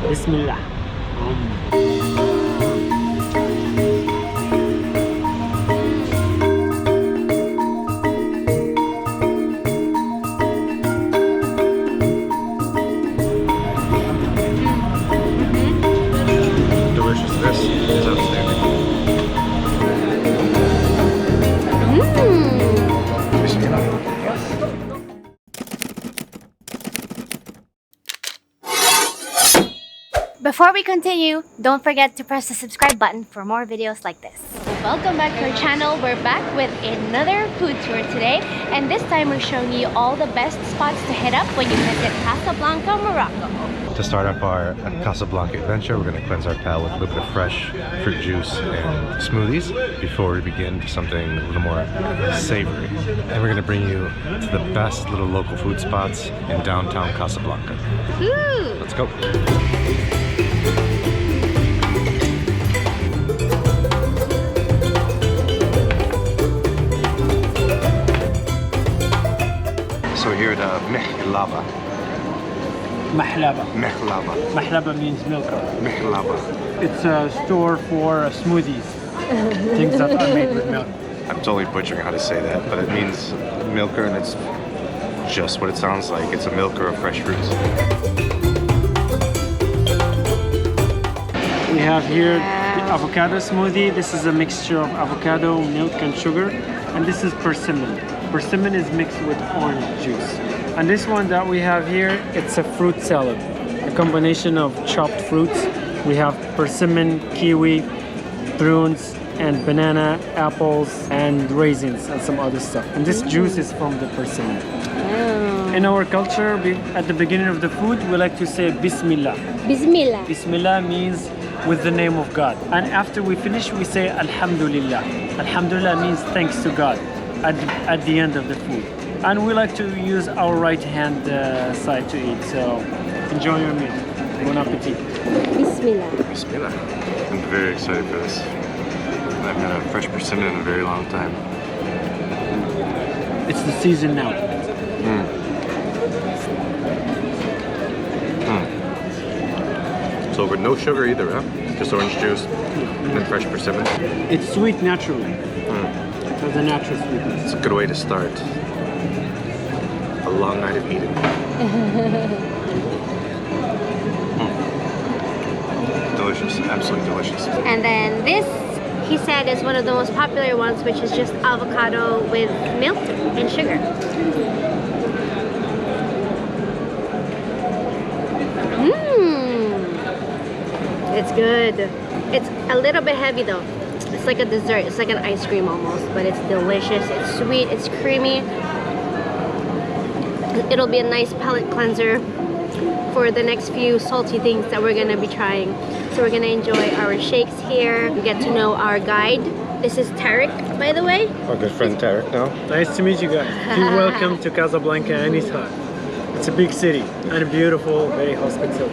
Bismillah. Delicious. This is outstanding. Bismillah. Before we continue, don't forget to press the subscribe button for more videos like this. Welcome back to our channel. We're back with another food tour today, and this time we're showing you all the best spots to hit up when you visit Casablanca, Morocco. To start up our Casablanca adventure, we're going to cleanse our palate with a little bit of fresh fruit juice and smoothies before we begin to something a little more savory. And we're going to bring you to the best little local food spots in downtown Casablanca. Ooh. Let's go. So we're here at Mihlaba. Mahlaba. Mihlaba. Mahlaba means milker. Mihlaba. It's a store for smoothies. Things that are made with milk. I'm totally butchering how to say that, but it means milker, and it's just what it sounds like. It's a milker of fresh fruits. We have here the avocado smoothie. This is a mixture of avocado, milk, and sugar. And this is persimmon. Persimmon is mixed with orange juice. And this one that we have here, it's a fruit salad. A combination of chopped fruits. We have persimmon, kiwi, prunes, and banana, apples, and raisins, and some other stuff. And this juice is from the persimmon. In our culture, at the beginning of the food, we like to say Bismillah. Bismillah. Bismillah means with the name of God. And after we finish, we say Alhamdulillah. Alhamdulillah means thanks to God at the end of the food. And we like to use our right hand side to eat. So enjoy your meal. Bon appetit. Bismillah. Bismillah. I'm very excited for this. I've had a fresh persimmon in a very long time. It's the season now. So with no sugar either, huh? Just orange juice and then fresh persimmon. It's sweet naturally. So the natural sweetness. It's a good way to start a long night of eating. Delicious, absolutely delicious. And then this, he said, is one of the most popular ones, which is just avocado with milk and sugar. It's good. It's a little bit heavy though. It's like a dessert. It's like an ice cream almost, but it's delicious. It's sweet. It's creamy. It'll be a nice palate cleanser for the next few salty things that we're gonna be trying. So we're gonna enjoy our shakes here. We get to know our guide. This is Tarik, by the way. Our good friend Tarik now. Nice to meet you guys. You're welcome to Casablanca anytime. It's a big city and beautiful, very hospitable.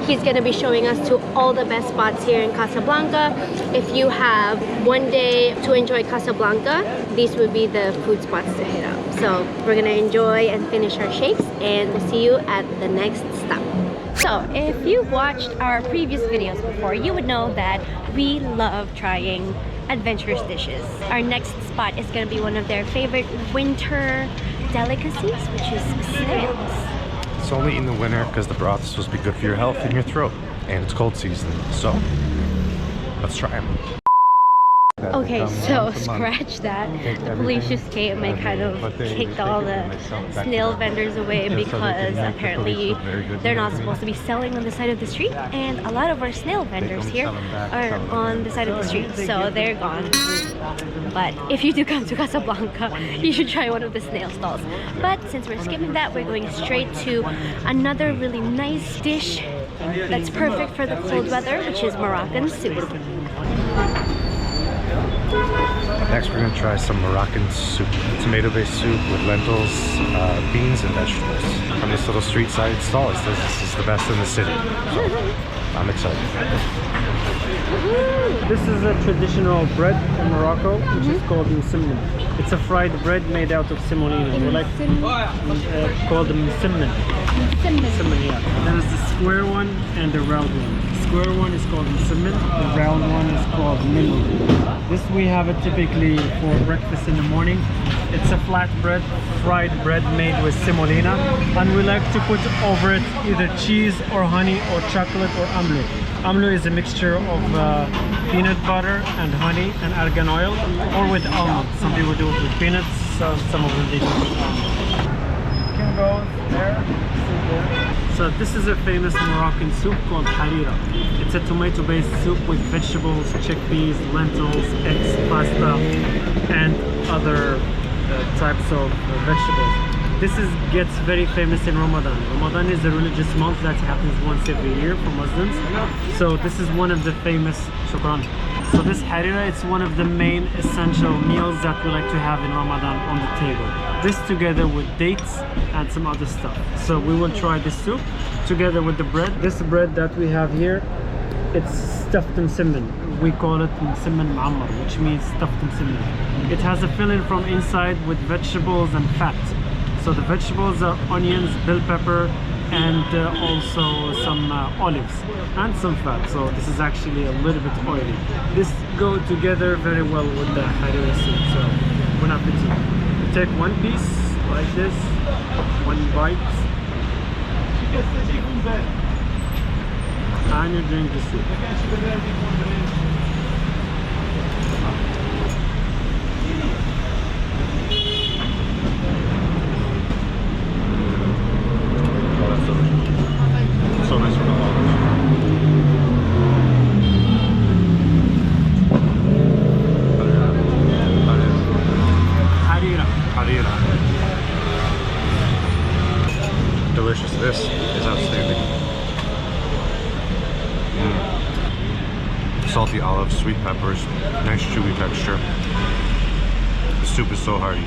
He's going to be showing us to all the best spots here in Casablanca. If you have one day to enjoy Casablanca, these would be the food spots to hit up. So we're going to enjoy and finish our shakes, and we'll see you at the next stop. So if you've watched our previous videos before, you would know that we love trying adventurous dishes. Our next spot is going to be one of their favorite winter delicacies, which is snails. It's only in the winter because the broth is supposed to be good for your health and your throat. And it's cold season, so let's try them. Okay, so scratch that. The police just came and kind of kicked all the snail vendors away because apparently they're not supposed to be selling on the side of the street, and a lot of our snail vendors here are on the side of the street, so they're gone. But if you do come to Casablanca, you should try one of the snail stalls. But since we're skipping that, we're going straight to another really nice dish that's perfect for the cold weather, which is Moroccan soup. Next we're going to try some Moroccan soup. Tomato-based soup with lentils, beans, and vegetables. From this little street side stall, it says this is the best in the city. So I'm excited. This is a traditional bread in Morocco, which is called Msemen. It's a fried bread made out of semolina. We like called Msemen. Msemen, yeah. There is this square one and the round one. The square one is called Msemen, the round one is called Milo. This we have it typically for breakfast in the morning. It's a flat bread, fried bread made with semolina, and we like to put over it either cheese or honey or chocolate or amlo. Amlo is a mixture of peanut butter and honey and argan oil, or with almond. Some people do it with peanuts, so some of them they do it with almond. You can go there, sit there. So this is a famous Moroccan soup called Harira. It's a tomato-based soup with vegetables, chickpeas, lentils, eggs, pasta, and other types of vegetables. This gets very famous in Ramadan. Ramadan is a religious month that happens once every year for Muslims. So this is one of the famous shukran. So this harira, it's one of the main essential meals that we like to have in Ramadan on the table. This together with dates and some other stuff. So we will try this soup together with the bread. This bread that we have here, it's stuffed msemen. We call it msemen ma'ammar, which means stuffed msemen. It has a filling from inside with vegetables and fat. So the vegetables are onions, bell pepper, and also some olives and some fat. So this is actually a little bit oily. This go together very well with the harira soup. So bon appetit. You take one piece like this, one bite, and you drink the soup. So nice with the olives. Harira. Harira. Delicious. This is outstanding. Salty olives, sweet peppers, nice chewy texture. The soup is so hearty.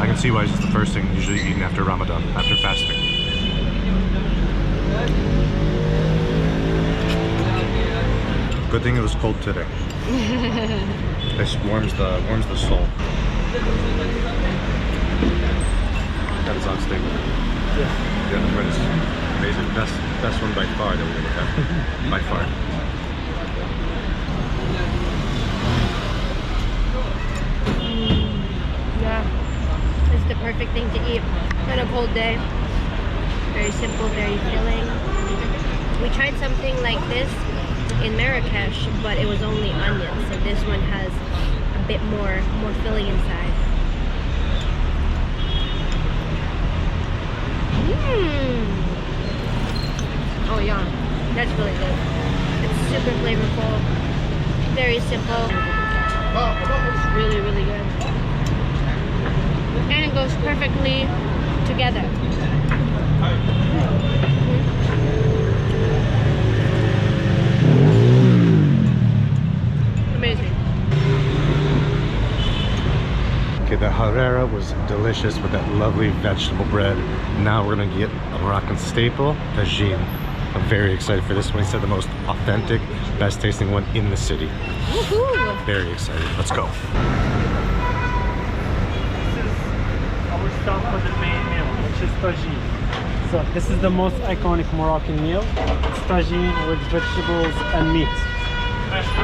I can see why this is the first thing usually eaten after Ramadan, after fasting. Good thing it was cold today. This warms the soul. That is on steak. Yeah. Yeah, the bread is amazing. Best one by far that we've ever had. By far. Yeah, it's the perfect thing to eat on a cold day. Very simple, very filling. We tried something like this in Marrakesh, but it was only onions. So this one has a bit more filling inside. Oh yeah, that's really good. It's super flavorful, very simple. It's really, really good. And it goes perfectly together. Amazing. Okay, the harira was delicious with that lovely vegetable bread. Now we're gonna get a Moroccan staple, tagine. I'm very excited for this one. He said the most authentic, best tasting one in the city. Woohoo! Very excited. Let's go. Our stop for the main meal, which is tagine. So this is the most iconic Moroccan meal. It's tagine with vegetables and meat.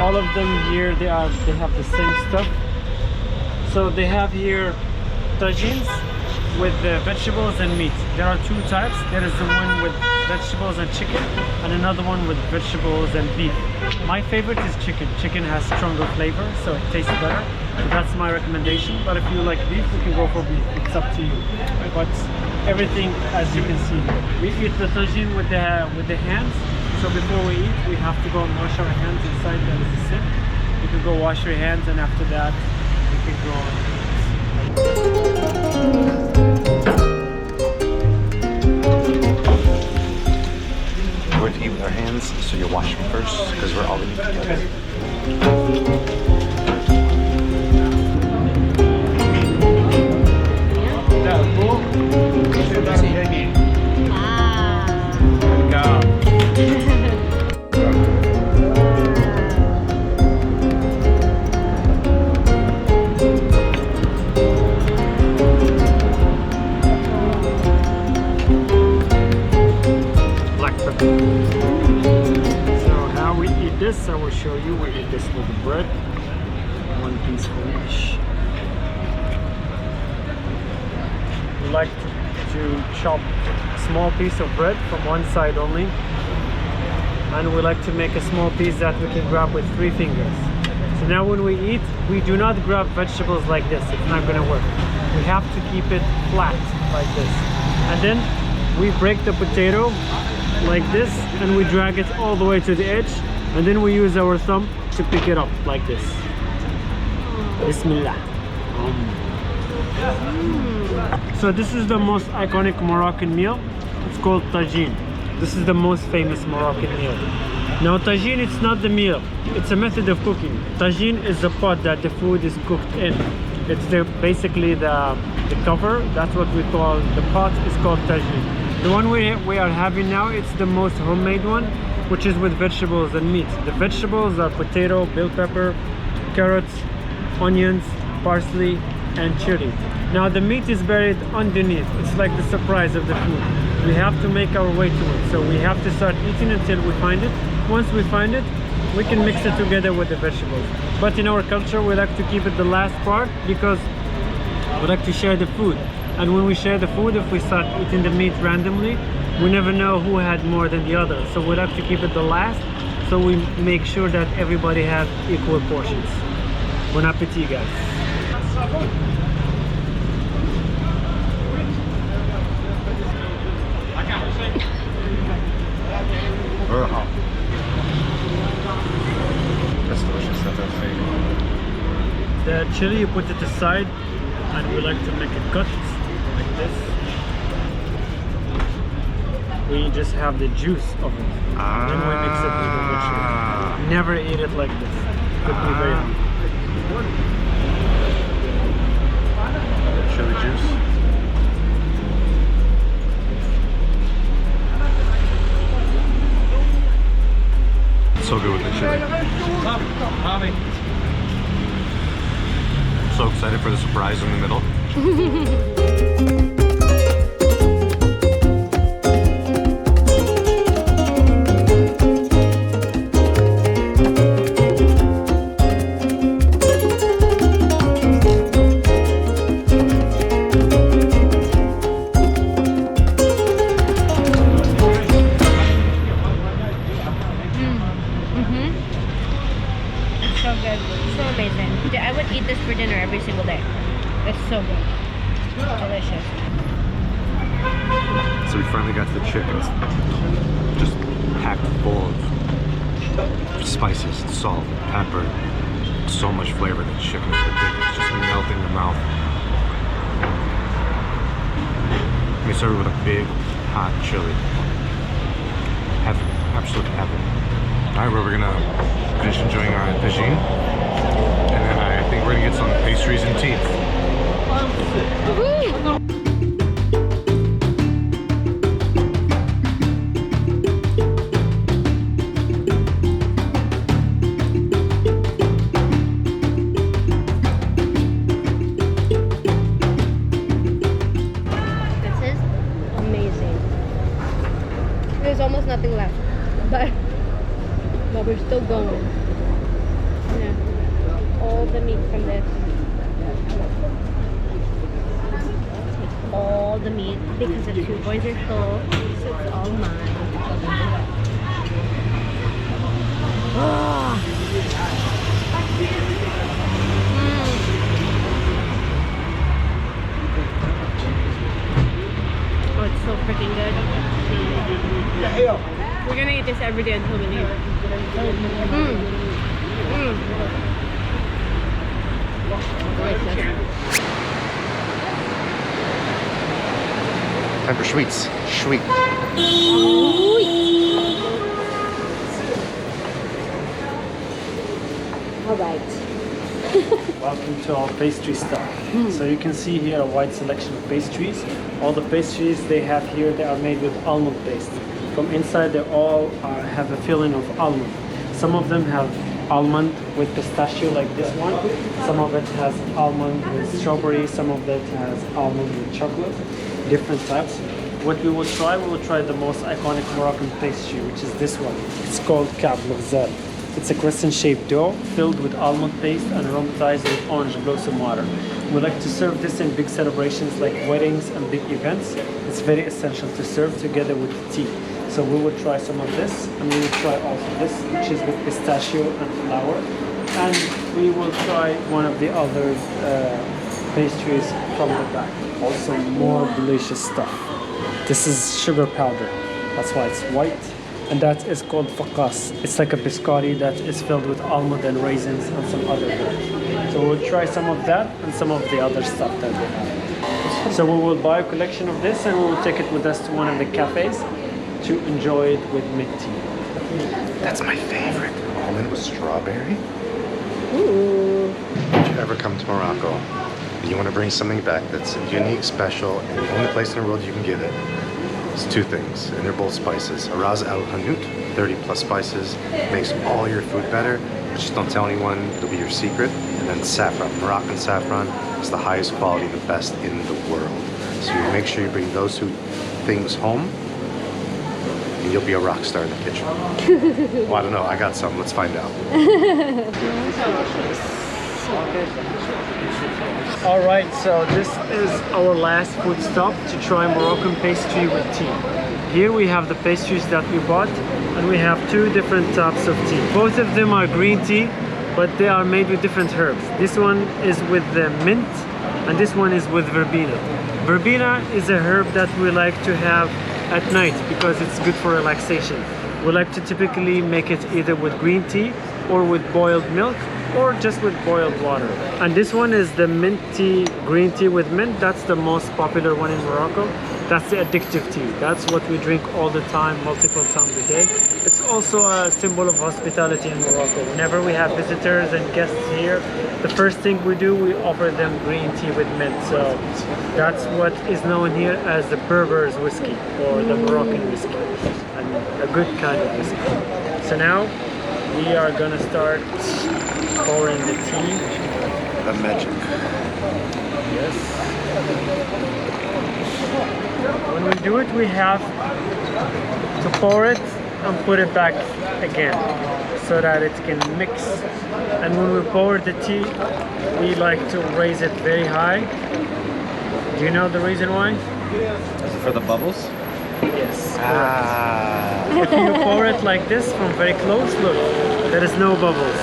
All of them here, they have the same stuff. So they have here tagines with vegetables and meat. There are two types. There is the one with vegetables and chicken, and another one with vegetables and beef. My favorite is chicken. Chicken has stronger flavor, so it tastes better. So that's my recommendation. But if you like beef, you can go for beef. It's up to you. But everything, as you can see, we eat the tagine with the hands. So before we eat, we have to go and wash our hands inside. There is a sink. You can go wash your hands, and after that, you can go and eat. We're going to eat with our hands, so you wash them first, because we're all eating together. So how we eat this, I will show you. We eat this with the bread. One piece for each. We like to chop a small piece of bread from one side only. And we like to make a small piece that we can grab with 3 fingers. So now when we eat, we do not grab vegetables like this. It's not gonna work. We have to keep it flat like this. And then we break the potato like this and we drag it all the way to the edge. And then we use our thumb to pick it up like this. Bismillah. So this is the most iconic Moroccan meal. It's called Tagine. This is the most famous Moroccan meal. Now Tagine, it's not the meal. It's a method of cooking. Tagine is the pot that the food is cooked in. It's basically the cover. That's what we call the pot. Is called Tagine. The one we are having now, it's the most homemade one, which is with vegetables and meat. The vegetables are potato, bell pepper, carrots, onions, parsley, and chili. Now the meat is buried underneath. It's like the surprise of the food. We have to make our way to it. So we have to start eating until we find it. Once we find it, we can mix it together with the vegetables. But in our culture, we like to keep it the last part because we like to share the food. And when we share the food, if we start eating the meat randomly, we never know who had more than the other. So we like to keep it the last, so we make sure that everybody has equal portions. Bon appetit, guys. That's delicious. That's favorite. The chili, you put it aside, and we like to make it cut like this. We just have the juice of it, and then we mix it with the vegetables. Never eat it like this. Could be very hungry. Chili juice. So good with the chili. I'm so excited for the surprise in the middle. So good. So amazing. I would eat this for dinner every single day. It's so good. Delicious. So we finally got to the chickens. Just packed full of spices, salt, pepper. So much flavor. The chicken is ridiculous. Just melting in the mouth. We serve it with a big, hot chili. Heaven. Absolute heaven. Alright, we're gonna finish enjoying our tagine, and then I think we're gonna get some pastries and tea. This is amazing. There's almost nothing left, but we're still going. Yeah. All the meat from this. Take all the meat because the 2 boys are full, so it's all mine. Oh. Oh, it's so freaking good. We're gonna eat this every day until we leave. Time for sweets. Sweet. Alright. Welcome to our pastry stop. So you can see here a wide selection of pastries. All the pastries they have here, they are made with almond paste. From inside, they all have a filling of almond. Some of them have almond with pistachio like this one. Some of it has almond with strawberry. Some of it has almond with chocolate. Different types. what we will try the most iconic Moroccan pastry, which is this one. It's called Ka'b Lughzal. It's a crescent-shaped dough filled with almond paste and aromatized with orange blossom water. We like to serve this in big celebrations like weddings and big events. It's very essential to serve together with tea. So we will try some of this, and we will try also this, which is with pistachio and flour. And we will try one of the other pastries from the back. Also more delicious stuff. This is sugar powder. That's why it's white. And that is called faqas. It's like a biscotti that is filled with almond and raisins and some other herbs. So we'll try some of that and some of the other stuff that we have. So we will buy a collection of this and we will take it with us to one of the cafes to enjoy it with mint tea. That's my favorite. Almond with strawberry. Ooh. If you ever come to Morocco and you want to bring something back that's unique, special, and the only place in the world you can get it, it's two things, and they're both spices. Araz al Hanout, 30 plus spices, makes all your food better, but just don't tell anyone, it'll be your secret. And then saffron, Moroccan saffron is the highest quality, the best in the world. So you make sure you bring those two things home, and you'll be a rock star in the kitchen. Well, I don't know, I got some, let's find out. All right, so this is our last food stop to try Moroccan pastry with tea. Here we have the pastries that we bought, and we have two different types of tea. Both of them are green tea, but they are made with different herbs. This one is with the mint, and this one is with verbena. Verbena is a herb that we like to have at night because it's good for relaxation. We like to typically make it either with green tea or with boiled milk, or just with boiled water. And this one is the mint tea, green tea with mint. That's the most popular one in Morocco. That's the addictive tea. That's what we drink all the time, multiple times a day. It's also a symbol of hospitality in Morocco. Whenever we have visitors and guests here, the first thing we do, we offer them green tea with mint. So that's what is known here as the Berber's whiskey, or the Moroccan whiskey, and a good kind of whiskey. So now we are gonna start pouring the tea. The magic. Yes. When we do it, we have to pour it and put it back again so that it can mix. And when we pour the tea, we like to raise it very high. Do you know the reason why? Is it for the bubbles? Yes. If you pour it like this from very close, look, there is no bubbles.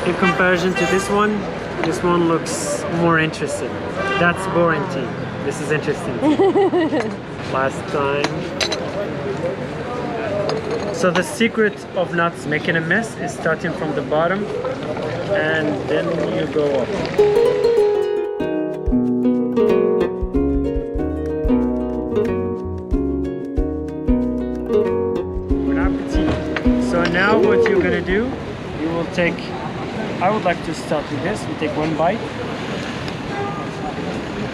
In comparison to this one looks more interesting. That's boring tea. This is interesting tea. Last time. So the secret of not making a mess is starting from the bottom and then you go up. Bon appetit. So now what you're gonna do, you will take, I would like to start with this. We take one bite.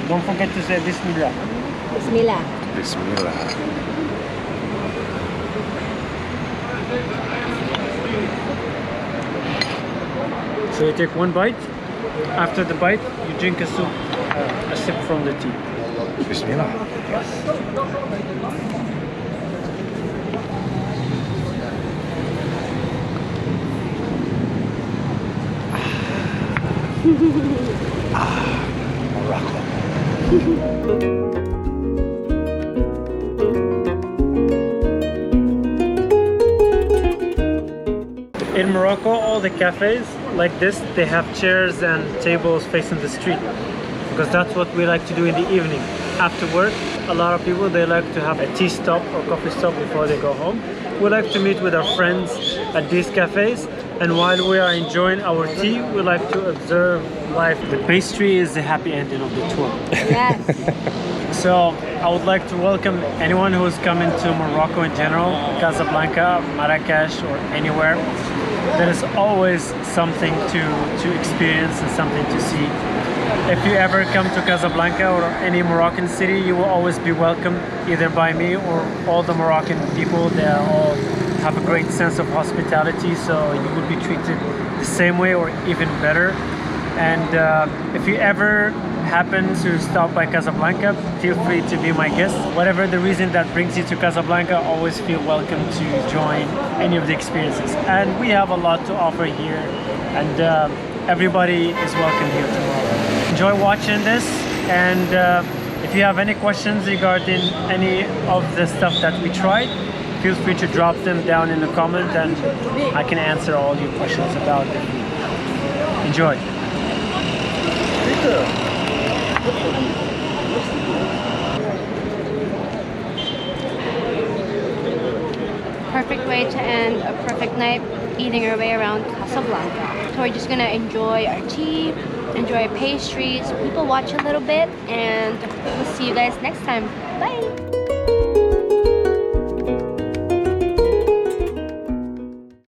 Don't forget to say Bismillah. Bismillah. Bismillah. So you take one bite. After the bite, you drink a soup, a sip from the tea. Bismillah. Morocco. In Morocco, all the cafes like this, they have chairs and tables facing the street because that's what we like to do in the evening. After work, a lot of people, they like to have a tea stop or coffee stop before they go home. We like to meet with our friends at these cafes, and while we are enjoying our tea, we like to observe life. The pastry is the happy ending of the tour. Yes. So I would like to welcome anyone who's coming to Morocco in general, Casablanca, Marrakesh, or anywhere. There is always something to experience and something to see. If you ever come to Casablanca or any Moroccan city, you will always be welcome either by me or all the Moroccan people. They all have a great sense of hospitality, so you will be treated the same way or even better. And if you ever happen to stop by Casablanca, feel free to be my guest. Whatever the reason that brings you to Casablanca, always feel welcome to join any of the experiences. And we have a lot to offer here, and everybody is welcome here tomorrow. Enjoy watching this, and if you have any questions regarding any of the stuff that we tried, feel free to drop them down in the comment, and I can answer all your questions about it. Enjoy. Perfect way to end a perfect night eating our way around Casablanca. So we're just gonna enjoy our tea, enjoy pastries, people watch a little bit, and we'll see you guys next time. Bye!